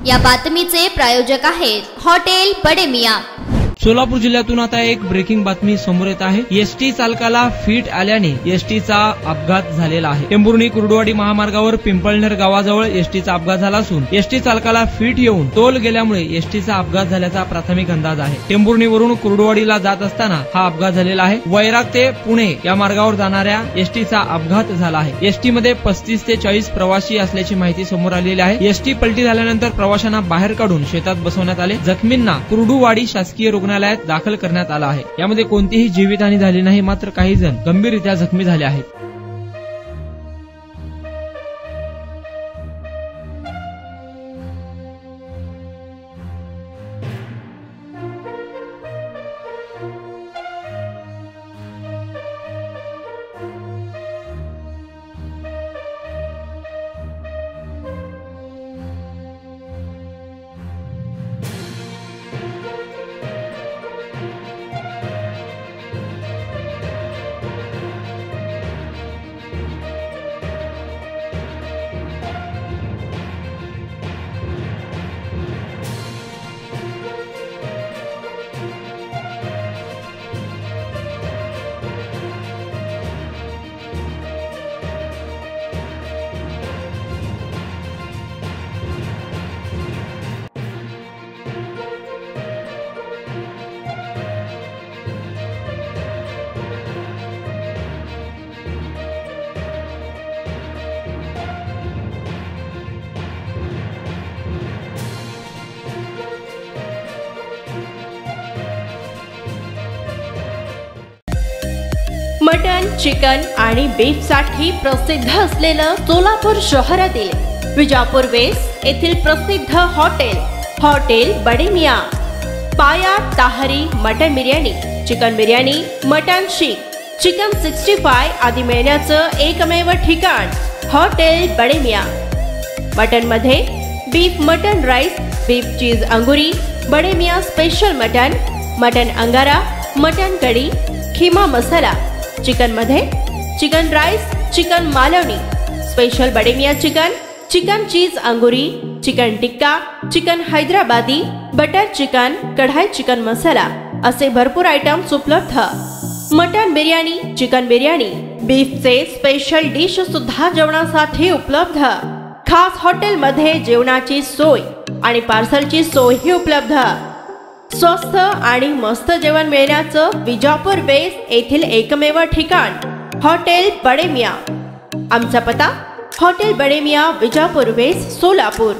या बातमीचे प्रायोजक आहेत हॉटेल बडे मियां। सोलापूर जिल्ह्यातून आता एक ब्रेकिंग बातमी समोर येत आहे। एसटी चालकाला फिट आल्याने एसटीचा अपघात झालेला आहे। टेंभुर्णी कुर्डुवाडी महामार्गावर पिंपळनेर गावाजवळ एसटीचा अपघात झाला असून एसटी चालकाला फिट येऊन टोल गेल्यामुळे एसटीचा अपघात झाल्याचा प्राथमिक अंदाज आहे। टेंभुर्णीवरून कुर्डुवाडीला जात असताना हा अपघात झालेला आहे। वैराग ते पुणे या मार्गावर जाणाऱ्या एसटीचा अपघात झाला आहे। एसटी मध्ये 35 ते 40 प्रवासी असल्याची माहिती समोर आलेली आहे। एसटी पलटी झाल्यानंतर प्रवाशांना बाहेर काढून शेतात बसवण्यात आले। जखमींना कुर्डुवाडी शासकीय रुग्णालयात दाखल करण्यात आला आहे। यामध्ये कोणतीही जीवितहानी झाली नाही, मात्र काही जण गंभीररित्या जखमी झाले आहेत। मटन, चिकन आणि बीफ साठी प्रसिद्ध असलेलं सोलापूर शहरातील विजापूर वेस्ट येथील प्रसिद्ध हॉटेल बडे मियां। पाया ताहरी mutton biryani, chicken biryani, mutton शीख, चिकन 65 आदी मिळण्याचं एकमेव ठिकाण हॉटेल बडे मियां। मटन मध्ये beef mutton rice, beef cheese अंगुरी, Bade Miyan special mutton, mutton अंगारा, मटन कढी, खीमा मसाला। चिकन मध्ये chicken rice, chicken Malvani, special Bade Miyan chicken, chicken cheese अंगुरी, chicken tikka, chicken Hyderabadi, butter chicken, कढाई चिकन मसाला असे भरपूर आयटम्स उपलब्ध। मटन बिर्याणी, चिकन बिर्याणी, बीफचे स्पेशल डिश सुद्धा जेवणासाठी उपलब्ध। खास हॉटेल मध्ये जेवणाची सोय आणि पार्सलची सोयही उपलब्ध। स्वस्त आणि मस्त जेवण मिळण्याचं विजापूर वेस्ट येथील एकमेव ठिकाण हॉटेल बडे मियां। आमचा पत्ता हॉटेल बडे मियां, विजापूर वेस्ट, सोलापूर।